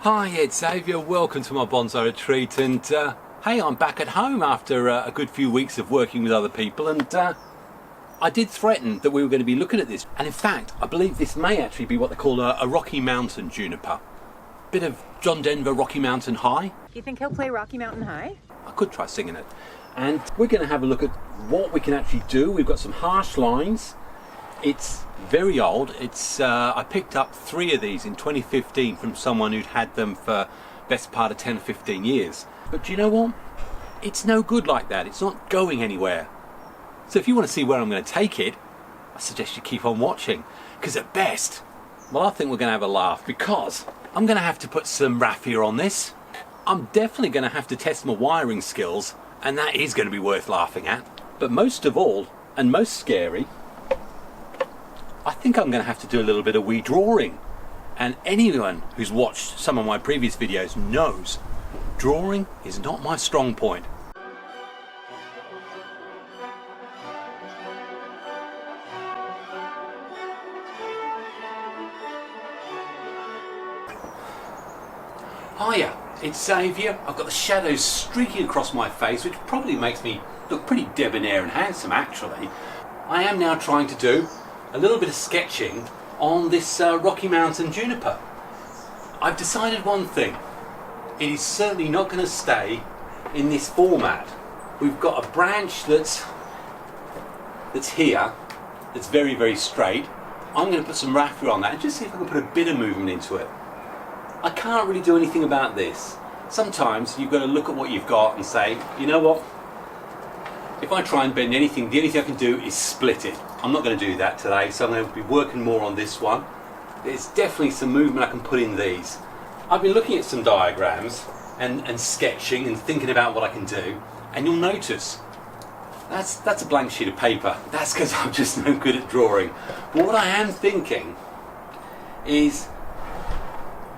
Hi, it's Xavier. Welcome to my bonsai retreat. And hey, I'm back at home after a good few weeks of working with other people. And I did threaten that we were going to be looking at this. And in fact, I believe this may actually be what they call a Rocky Mountain Juniper. Bit of John Denver Rocky Mountain High. You think he'll play Rocky Mountain High? I could try singing it. And we're going to have a look at what we can actually do. We've got some harsh lines. It's very old. It's I picked up 3 of these in 2015 from someone who'd had them for best part of 10 or 15 years. But do you know what? It's no good like that. It's not going anywhere. So if you want to see where I'm going to take it, I suggest you keep on watching. Because at best, well, I think we're going to have a laugh, because I'm going to have to put some raffia on this. I'm definitely going to have to test my wiring skills, and that is going to be worth laughing at. But most of all, and most scary, I think I'm going to have to do a little bit of wee drawing. And anyone who's watched some of my previous videos knows drawing is not my strong point. Hiya, it's Xavier. I've got the shadows streaking across my face, which probably makes me look pretty debonair and handsome actually. I am now trying to do a little bit of sketching on this Rocky Mountain Juniper. I've decided one thing. It is certainly not going to stay in this format. We've got a branch that's here, that's very, very straight. I'm going to put some raffia on that and just see if I can put a bit of movement into it. I can't really do anything about this. Sometimes you've got to look at what you've got and say, you know what? If I try and bend anything, the only thing I can do is split it. I'm not going to do that today, so I'm going to be working more on this one. There's definitely some movement I can put in these. I've been looking at some diagrams and sketching and thinking about what I can do, and you'll notice that's a blank sheet of paper. That's because I'm just no good at drawing. But what I am thinking is,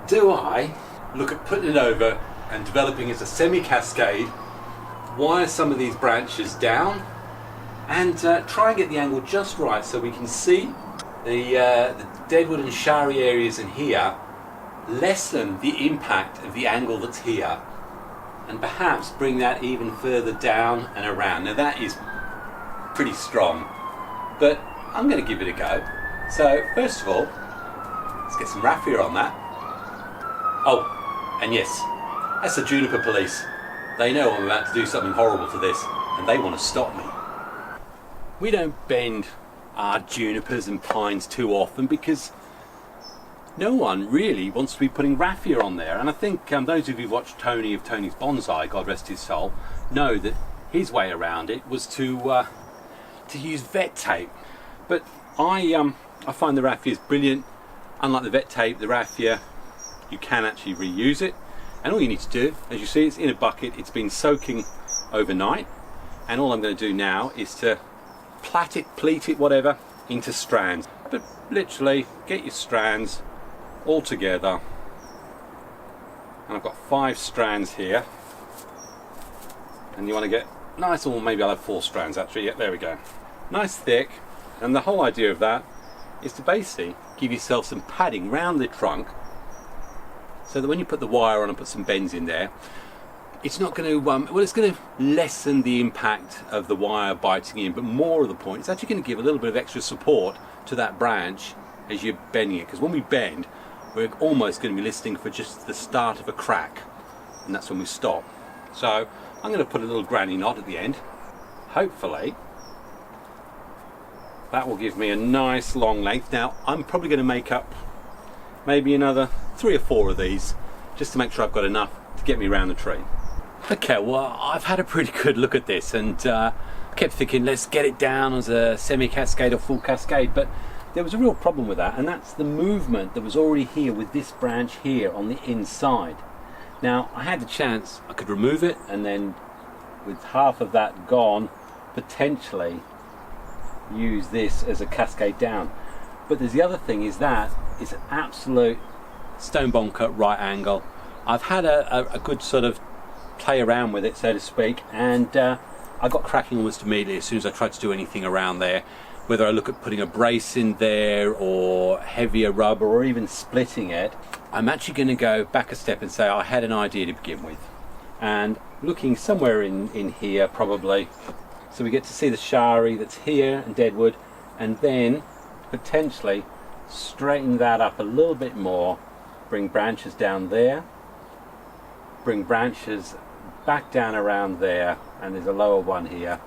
do I look at putting it over and developing as a semi-cascade, wire some of these branches down, and try and get the angle just right so we can see the deadwood and shari areas in here, lessen the impact of the angle that's here, and perhaps bring that even further down and around. Now that is pretty strong, but I'm going to give it a go. So first of all, let's get some raffia on that. Oh, and yes, that's the Juniper Police. They know I'm about to do something horrible to this, and they want to stop me. We don't bend our junipers and pines too often because no one really wants to be putting raffia on there. And I think those of you who watched Tony of Tony's Bonsai, God rest his soul, know that his way around it was to use vet tape. But I find the raffia is brilliant. Unlike the vet tape, the raffia, you can actually reuse it. And all you need to do, as you see, it's in a bucket. It's been soaking overnight. And all I'm going to do now is to plait it, whatever, into strands. But literally, get your strands all together. And I've got 5 strands here. And you want to get nice, or maybe I'll have 4 strands actually. Yeah, there we go. Nice thick. And the whole idea of that is to basically give yourself some padding round the trunk, so that when you put the wire on and put some bends in there, it's not going to, well, it's going to lessen the impact of the wire biting in, but more of the point, it's actually going to give a little bit of extra support to that branch as you're bending it. Because when we bend, we're almost going to be listening for just the start of a crack, and that's when we stop. So I'm going to put a little granny knot at the end. Hopefully that will give me a nice long length. Now I'm probably going to make up maybe another 3 or 4 of these, just to make sure I've got enough to get me around the tree. Okay, well, I've had a pretty good look at this, and kept thinking, let's get it down as a semi-cascade or full cascade, but there was a real problem with that, and that's the movement that was already here with this branch here on the inside. Now, I had the chance, I could remove it, and then with half of that gone, potentially use this as a cascade down. But there's the other thing, is that it's an absolute stone bonker right angle. I've had a good sort of play around with it, so to speak, and I got cracking almost immediately as soon as I tried to do anything around there. whether I look at putting a brace in there or heavier rubber or even splitting it, I'm actually going to go back a step and say I had an idea to begin with. And looking somewhere in here probably, so we get to see the shari that's here and deadwood, and then potentially straighten that up a little bit more, bring branches down there, bring branches back down around there, and there's a lower one here,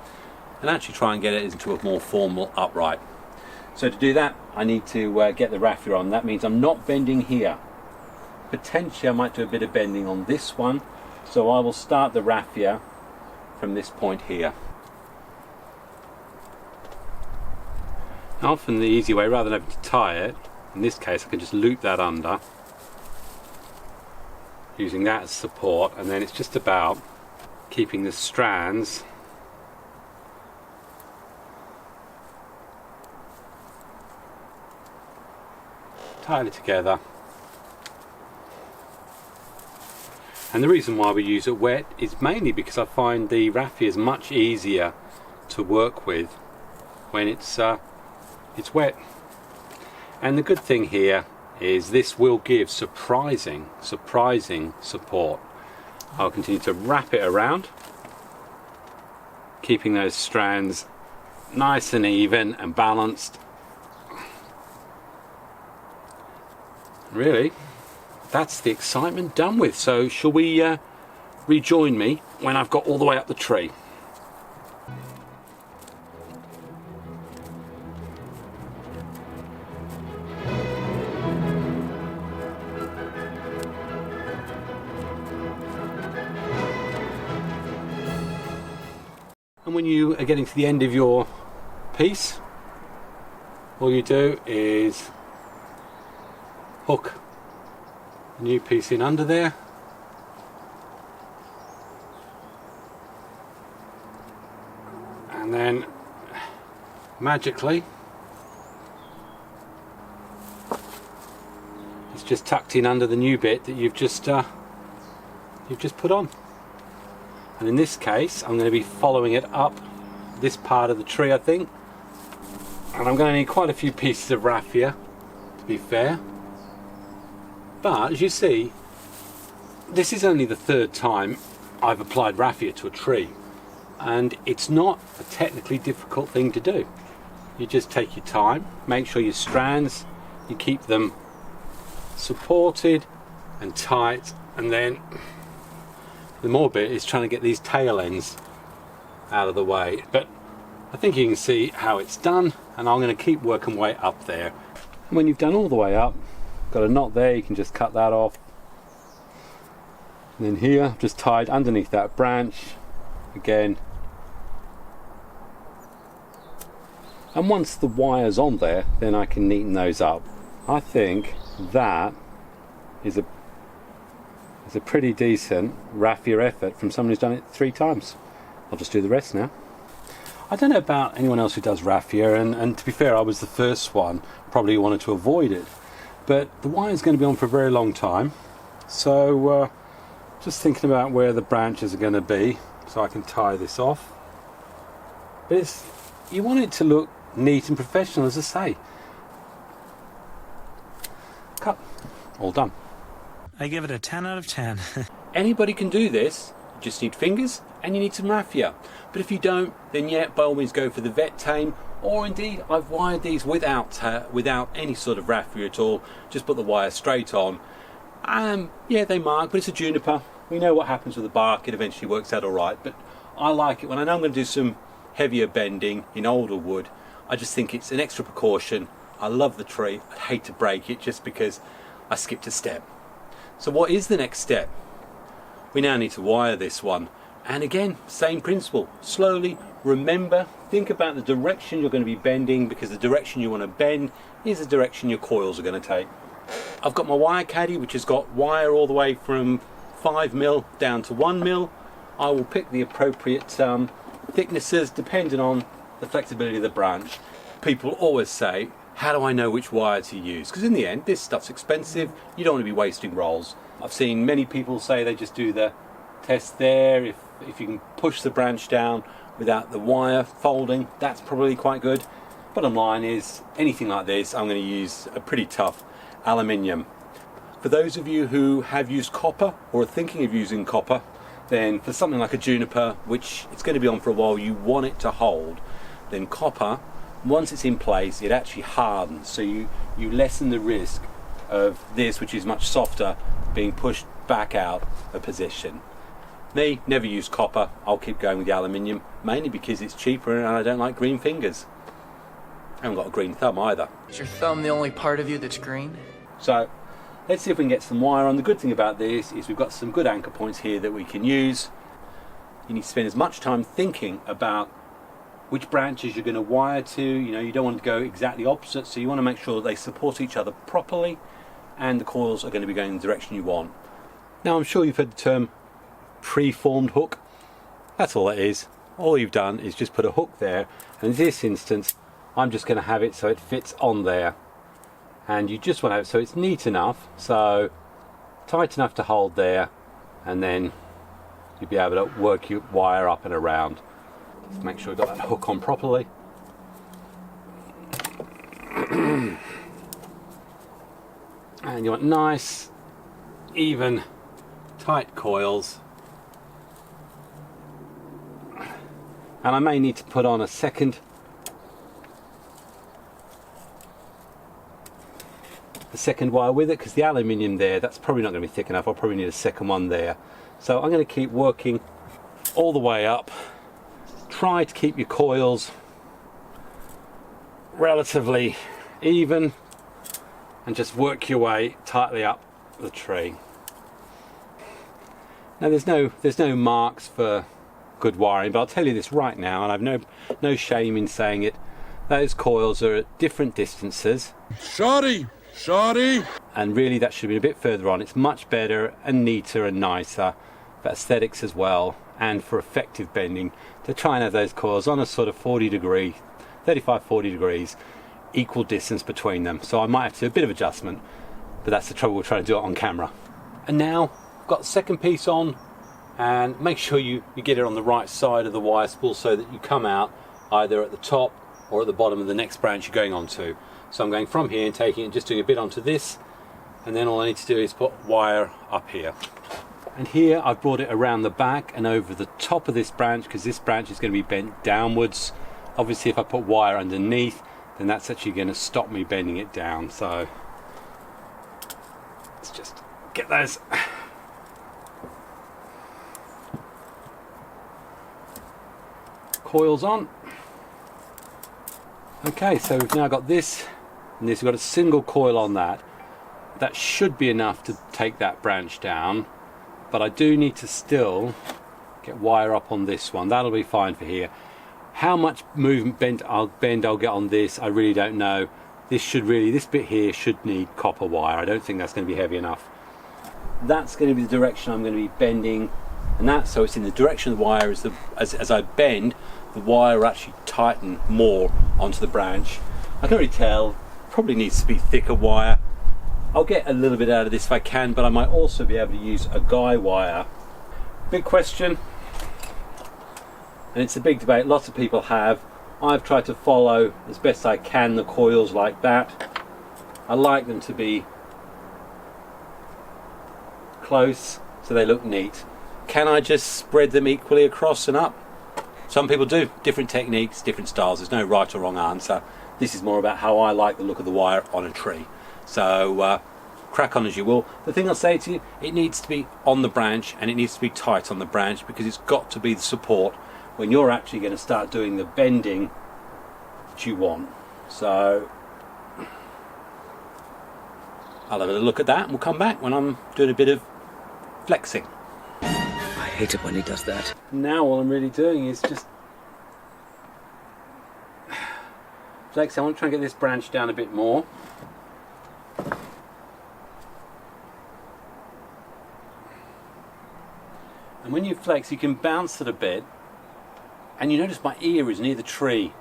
and actually try and get it into a more formal upright. So to do that I need to get the raffia on. That means I'm not bending here. Potentially I might do a bit of bending on this one, so I will start the raffia from this point here. Often the easy way, rather than having to tie it, in this case I can just loop that under using that as support, and then it's just about keeping the strands tightly together. And the reason why we use it wet is mainly because I find the raffia is much easier to work with when it's wet. And the good thing here is this will give surprising support. I'll continue to wrap it around, keeping those strands nice and even and balanced. Really, that's the excitement done with. So shall we rejoin me when I've got all the way up the tree? And when you are getting to the end of your piece, all you do is hook a new piece in under there, and then magically it's just tucked in under the new bit that you've just put on. And in this case I'm going to be following it up this part of the tree, I think, and I'm going to need quite a few pieces of raffia to be fair. But as you see, this is only the third time I've applied raffia to a tree, and it's not a technically difficult thing to do. You just take your time, make sure your strands, you keep them supported and tight, and then the more bit is trying to get these tail ends out of the way. But I think you can see how it's done, and I'm going to keep working way up there. And when you've done all the way up, got a knot there, you can just cut that off. And then here, I've just tied underneath that branch again. And once the wire's on there, then I can neaten those up. I think that is a pretty decent raffia effort from someone who's done it 3 times. I'll just do the rest now. I don't know about anyone else who does raffia, and to be fair, I was the first one, probably wanted to avoid it. But the wire is going to be on for a very long time, so just thinking about where the branches are going to be so I can tie this off. But you want it to look neat and professional, as I say. Cut. All done. I give it a 10 out of 10. Anybody can do this. You just need fingers and you need some raffia. But if you don't, then yeah, by all means go for the vet tame, or indeed I've wired these without any sort of raffia at all. Just put the wire straight on. Yeah, they mark, but it's a juniper. We know what happens with the bark. It eventually works out all right. But I like it when I know I'm going to do some heavier bending in older wood. I just think it's an extra precaution. I love the tree. I'd hate to break it just because I skipped a step. So what is the next step? We now need to wire this one. And again, same principle. Slowly, remember, think about the direction you're going to be bending, because the direction you want to bend is the direction your coils are going to take. I've got my wire caddy, which has got wire all the way from 5mm down to 1mm. I will pick the appropriate thicknesses depending on the flexibility of the branch. People always say, how do I know which wire to use? Because in the end, this stuff's expensive. You don't want to be wasting rolls. I've seen many people say they just do the test there. If you can push the branch down without the wire folding, that's probably quite good. bottom line is, anything like this, I'm going to use a pretty tough aluminium. For those of you who have used copper or are thinking of using copper, then for something like a juniper, which it's going to be on for a while, you want it to hold, then copper, once it's in place, it actually hardens, so you lessen the risk of this, which is much softer, being pushed back out of position. Me, never use copper. I'll keep going with the aluminium, mainly because it's cheaper and I don't like green fingers. I haven't got a green thumb either. Is your thumb the only part of you that's green? So let's see if we can get some wire on. The good thing about this is we've got some good anchor points here that we can use. You need to spend as much time thinking about which branches you're going to wire to. You know, you don't want to go exactly opposite, so you want to make sure that they support each other properly and the coils are going to be going in the direction you want. Now, I'm sure you've heard the term pre-formed hook. That's all it is. All you've done is just put a hook there, and in this instance I'm just going to have it so it fits on there, and you just want to have it so it's neat enough, so tight enough to hold there, and then you'll be able to work your wire up and around. Just make sure you've got that hook on properly. And you want nice, even, tight coils. And I may need to put on a second wire with it, because the aluminium there, that's probably not going to be thick enough. I'll probably need a second one there. So I'm going to keep working all the way up. Try to keep your coils relatively even and just work your way tightly up the tree. Now there's no marks for good wiring, but I'll tell you this right now, and I've no shame in saying it, those coils are at different distances. Shoddy! And really that should be a bit further on. It's much better and neater and nicer for aesthetics as well, and for effective bending, to try and have those coils on a sort of 40 degrees, equal distance between them. So I might have to do a bit of adjustment, but that's the trouble with trying to do it on camera. And now I've got the second piece on, and make sure you get it on the right side of the wire spool so that you come out either at the top or at the bottom of the next branch you're going on to. So I'm going from here and taking it and just doing a bit onto this, and then all I need to do is put wire up here. And here I've brought it around the back and over the top of this branch, because this branch is going to be bent downwards. Obviously if I put wire underneath, then that's actually going to stop me bending it down. So let's just get those coils on. Okay, so we've now got this and this. We've got a single coil on that. That should be enough to take that branch down, but I do need to still get wire up on this one. That'll be fine for here. How much bend I'll get on this, I really don't know. This bit here should need copper wire. I don't think that's going to be heavy enough. That's going to be the direction I'm going to be bending, and that's so it's in the direction of the wire. As I bend, the wire will actually tighten more onto the branch. I can already tell, probably needs to be thicker wire. I'll get a little bit out of this if I can, but I might also be able to use a guy wire. Big question, and it's a big debate lots of people have. I've tried to follow as best I can the coils like that. I like them to be close so they look neat. Can I just spread them equally across and up? Some people do. Different techniques, different styles. There's no right or wrong answer. This is more about how I like the look of the wire on a tree. So crack on as you will. The thing I'll say to you, it needs to be on the branch, and it needs to be tight on the branch, because it's got to be the support when you're actually going to start doing the bending that you want. So I'll have a look at that and we'll come back when I'm doing a bit of flexing. I hate it when he does that. Now all I'm really doing is just flexing. I want to try and get this branch down a bit more. And when you flex, you can bounce it a bit, and you notice my ear is near the tree,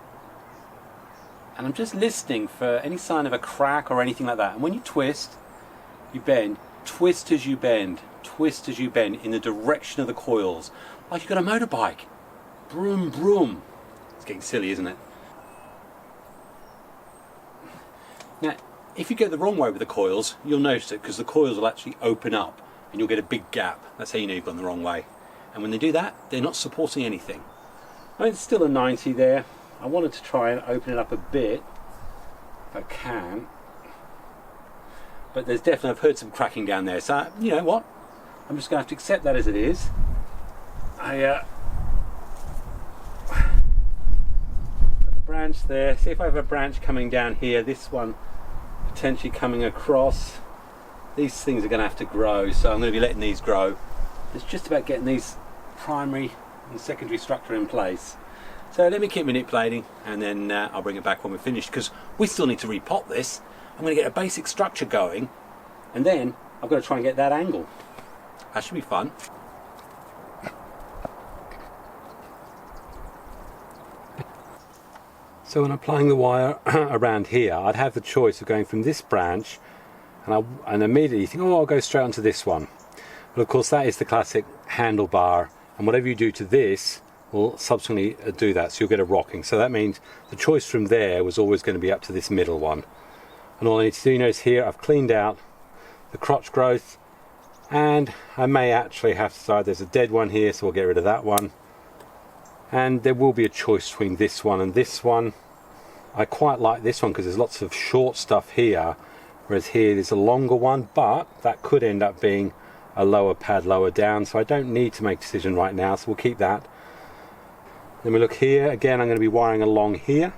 and I'm just listening for any sign of a crack or anything like that. And when you twist, you bend, twist as you bend, twist as you bend in the direction of the coils, like you've got a motorbike. Broom, broom. It's getting silly, isn't it? Now, if you go the wrong way with the coils, you'll notice it because the coils will actually open up and you'll get a big gap. That's how you know you've gone the wrong way. And when they do that, they're not supporting anything. I mean, it's still a 90 there. I wanted to try and open it up a bit, if I can. But there's definitely, I've heard some cracking down there. So, you know what? I'm just going to have to accept that as it is. Got the branch there. See if I have a branch coming down here. This one potentially coming across. These things are going to have to grow, so I'm going to be letting these grow. It's just about getting these primary and secondary structure in place. So let me keep manipulating, and then I'll bring it back when we're finished, because we still need to repot this. I'm going to get a basic structure going, and then I've got to try and get that angle. That should be fun. So when applying the wire around here, I'd have the choice of going from this branch, and immediately think, oh, I'll go straight onto this one. But of course that is the classic handlebar, and whatever you do to this will subsequently do that, so you'll get a rocking. So that means the choice from there was always going to be up to this middle one. And all I need to do now is here I've cleaned out the crotch growth, and I may actually have to decide there's a dead one here, so we'll get rid of that one. And there will be a choice between this one and this one. I quite like this one because there's lots of short stuff here, whereas here there's a longer one, but that could end up being a lower pad lower down, so I don't need to make a decision right now, so we'll keep that. Then we look here, again I'm going to be wiring along here,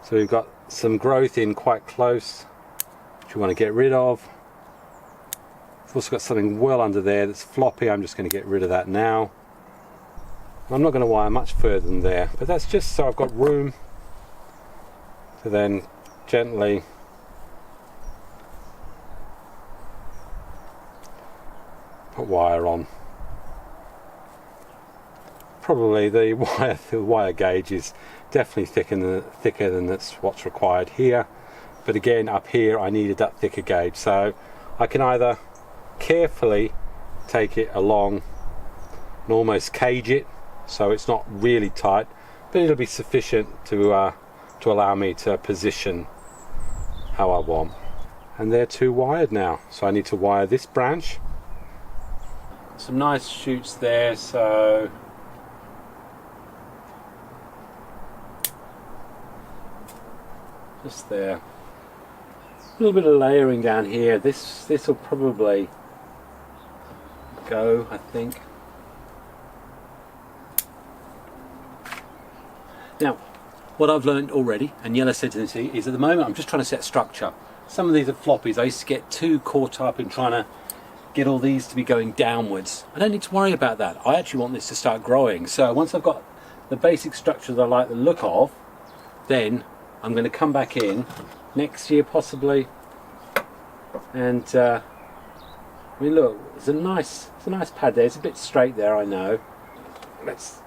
so we've got some growth in quite close which we want to get rid of. We've also got something well under there that's floppy. I'm just going to get rid of that now. I'm not going to wire much further than there, but that's just so I've got room to then gently put wire on. Probably the wire gauge is definitely thicker than that's what's required here, but again up here I needed that thicker gauge, so I can either carefully take it along and almost cage it so it's not really tight, but it'll be sufficient to allow me to position how I want. And they're two wired now, so I need to wire this branch. Some nice shoots there, so just there. A little bit of layering down here. This will probably go, I think. Now, what I've learned already, and Jelle said to me, is at the moment I'm just trying to set structure. Some of these are floppies. I used to get too caught up in trying to get all these to be going downwards. I don't need to worry about that. I actually want this to start growing. So once I've got the basic structure that I like the look of, then I'm going to come back in next year possibly, and I mean, look, it's a nice pad there. It's a bit straight there, I know. Let's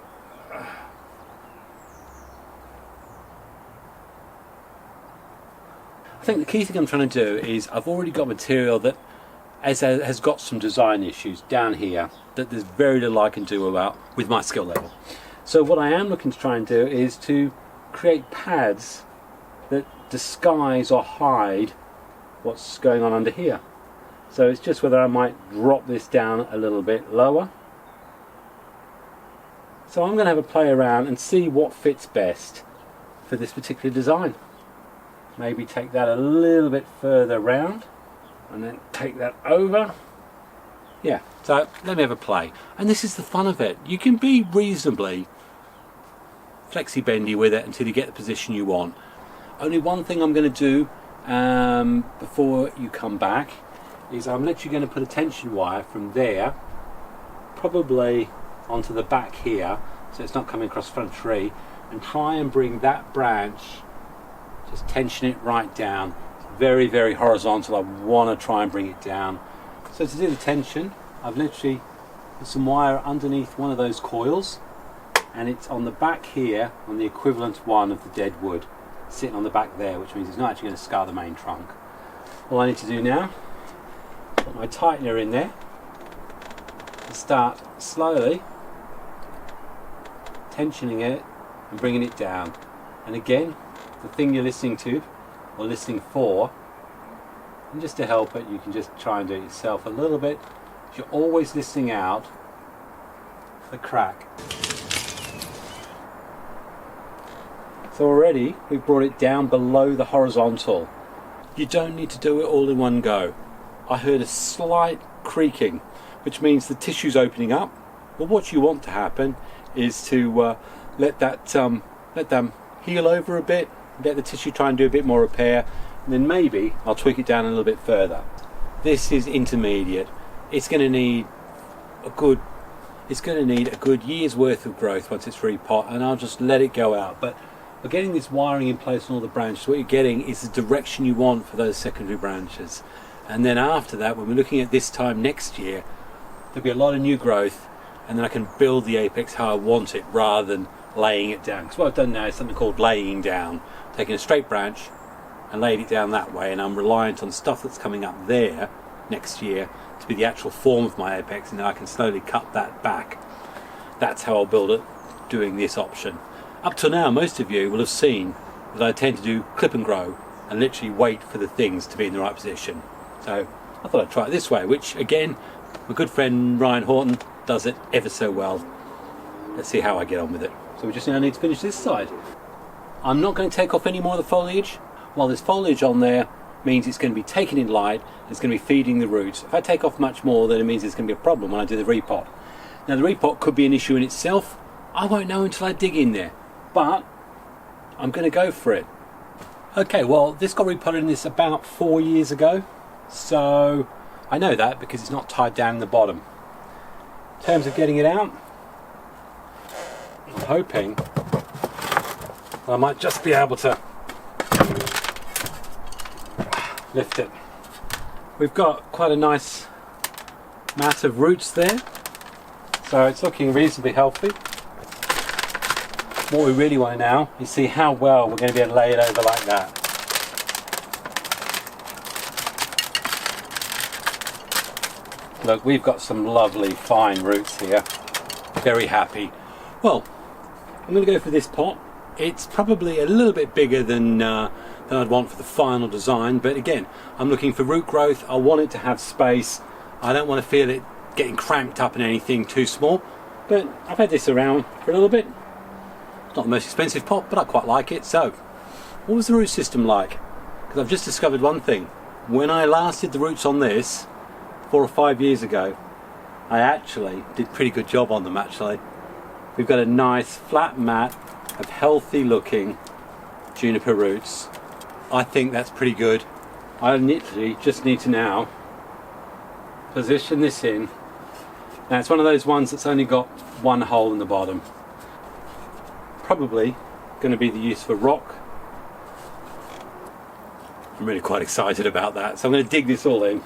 I think the key thing I'm trying to do is I've already got material that has got some design issues down here that there's very little I can do about with my skill level. So what I am looking to try and do is to create pads that disguise or hide what's going on under here. So it's just whether I might drop this down a little bit lower. So I'm going to have a play around and see what fits best for this particular design. Maybe take that a little bit further round and then take that over. Yeah, so let me have a play. And this is the fun of it. You can be reasonably flexi-bendy with it until you get the position you want. Only one thing I'm going to do before you come back is I'm literally going to put a tension wire from there probably onto the back here, so it's not coming across front tree, and try and bring that branch, just tension it right down. It's very, very horizontal. I want to try and bring it down. So to do the tension, I've literally put some wire underneath one of those coils, and it's on the back here on the equivalent one of the dead wood, sitting on the back there, which means it's not actually going to scar the main trunk. All I need to do now, put my tightener in there and start slowly tensioning it and bringing it down. And again, the thing you're listening to or listening for. And just to help it, you can just try and do it yourself a little bit. You're always listening out for the crack. So already we've brought it down below the horizontal. You don't need to do it all in one go. I heard a slight creaking, which means the tissue's opening up. But what you want to happen is to let them heal over a bit, let the tissue try and do a bit more repair, and then maybe I'll tweak it down a little bit further. This is intermediate. It's going to need a good year's worth of growth once it's repot, and I'll just let it go out. But by getting this wiring in place on all the branches, what you're getting is the direction you want for those secondary branches. And then after that, when we're looking at this time next year, there'll be a lot of new growth, and then I can build the apex how I want it rather than laying it down. Because what I've done now is something called laying down, taking a straight branch and laid it down that way, and I'm reliant on stuff that's coming up there next year to be the actual form of my apex, and then I can slowly cut that back. That's how I'll build it, doing this option. Up till now, most of you will have seen that I tend to do clip and grow and literally wait for the things to be in the right position. So I thought I'd try it this way, which again, my good friend Ryan Horton does it ever so well. Let's see how I get on with it. So we just now need to finish this side. I'm not going to take off any more of the foliage. While there's foliage on there, means it's going to be taken in light, it's going to be feeding the roots. If I take off much more, then it means it's going to be a problem when I do the repot. Now the repot could be an issue in itself. I won't know until I dig in there, but I'm going to go for it. Okay, well, this got repotted in this about 4 years ago, so I know that because it's not tied down in the bottom. In terms of getting it out, I'm hoping I might just be able to lift it. We've got quite a nice mat of roots there, so it's looking reasonably healthy. What we really want to now is see how well we're going to be able to lay it over like that. Look, we've got some lovely fine roots here. Very happy. Well, I'm going to go for this pot. It's probably a little bit bigger than I'd want for the final design, but again, I'm looking for root growth. I want it to have space. I don't want to feel it getting cramped up in anything too small, but I've had this around for a little bit. It's not the most expensive pot, but I quite like it. So, what was the root system like? Because I've just discovered one thing. When I last did the roots on this 4 or 5 years ago, I actually did a pretty good job on them actually. We've got a nice flat mat of healthy looking juniper roots. I think that's pretty good. I literally just need to now position this in. Now it's one of those ones that's only got one hole in the bottom. Probably going to be the use for rock. I'm really quite excited about that, so I'm going to dig this all in.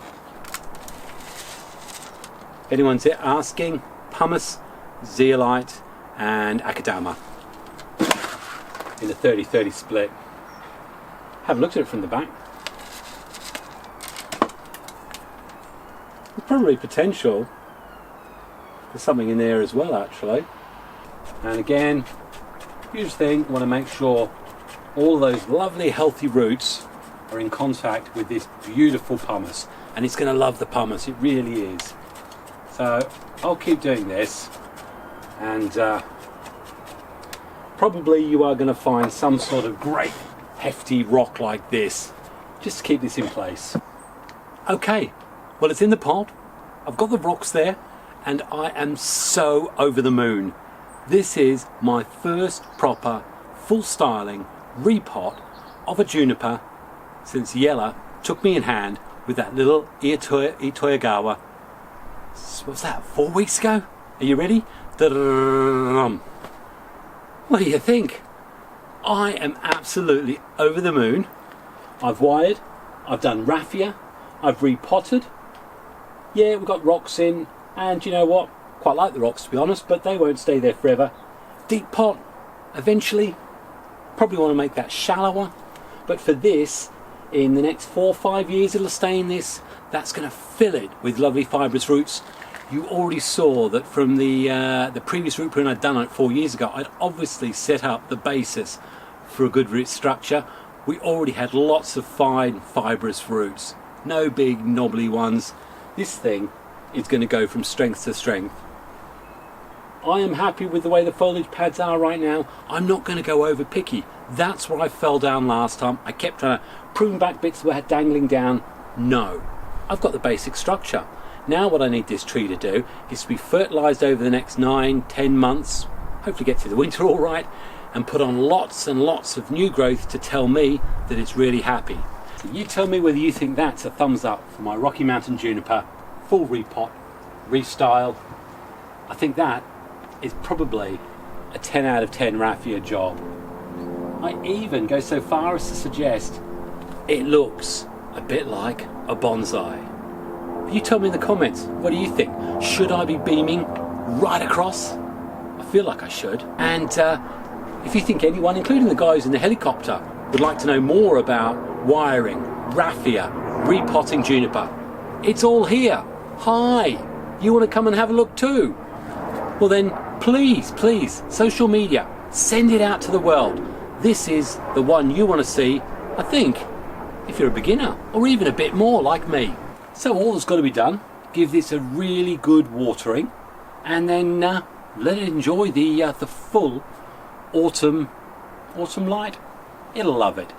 If anyone's asking, pumice, zeolite and akadama in a 30-30 split. Have looked at it from the back. There's probably potential for something in there as well actually. And again, huge thing, want to make sure all those lovely healthy roots are in contact with this beautiful pumice, and it's going to love the pumice, it really is. So I'll keep doing this, and probably you are going to find some sort of great hefty rock like this just to keep this in place. Okay, well, it's in the pot, I've got the rocks there, and I am so over the moon. This is my first proper full styling repot of a juniper since Jelle took me in hand with that little Itoyagawa. What was that, 4 weeks ago? Are you ready? Da-da-da-da-da-da. What do you think? I am absolutely over the moon. I've wired, I've done raffia, I've repotted. Yeah, we've got rocks in, and you know what? Quite like the rocks to be honest, but they won't stay there forever. Deep pot, eventually. Probably want to make that shallower, but for this, in the next 4 or 5 years it'll stay in this. That's going to fill it with lovely fibrous roots. You already saw that from the previous root prune I'd done on it 4 years ago. I'd obviously set up the basis for a good root structure. we already had lots of fine fibrous roots, no big knobbly ones. This thing is going to go from strength to strength. I am happy with the way the foliage pads are right now. I'm not going to go over picky. That's where I fell down last time. I kept trying to prune back bits that were dangling down. No, I've got the basic structure. Now what I need this tree to do is to be fertilised over the next 9-10 months, hopefully get through the winter all right, and put on lots and lots of new growth to tell me that it's really happy. So you tell me whether you think that's a thumbs up for my Rocky Mountain Juniper, full repot, restyle. I think that is probably a 10 out of 10 Rafia job. I even go so far as to suggest it looks a bit like a bonsai. You tell me in the comments, what do you think? Should I be beaming right across? I feel like I should. And if you think anyone, including the guys in the helicopter, would like to know more about wiring, Rafia, repotting juniper, it's all here. Hi, you want to come and have a look too? Well then, please, social media, send it out to the world. This is the one you want to see, I think, if you're a beginner, or even a bit more like me. So all that's got to be done, give this a really good watering, and then let it enjoy the full autumn light. It'll love it.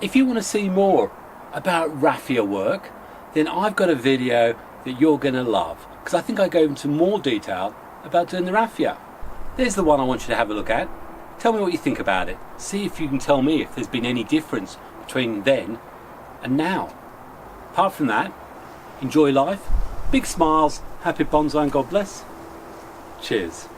If you want to see more about Rafia work, then I've got a video that you're going to love, because I think I go into more detail about doing the Rafia. There's the one I want you to have a look at. Tell me what you think about it. See if you can tell me if there's been any difference between then and now. Apart from that, enjoy life, big smiles, happy bonsai and God bless. Cheers.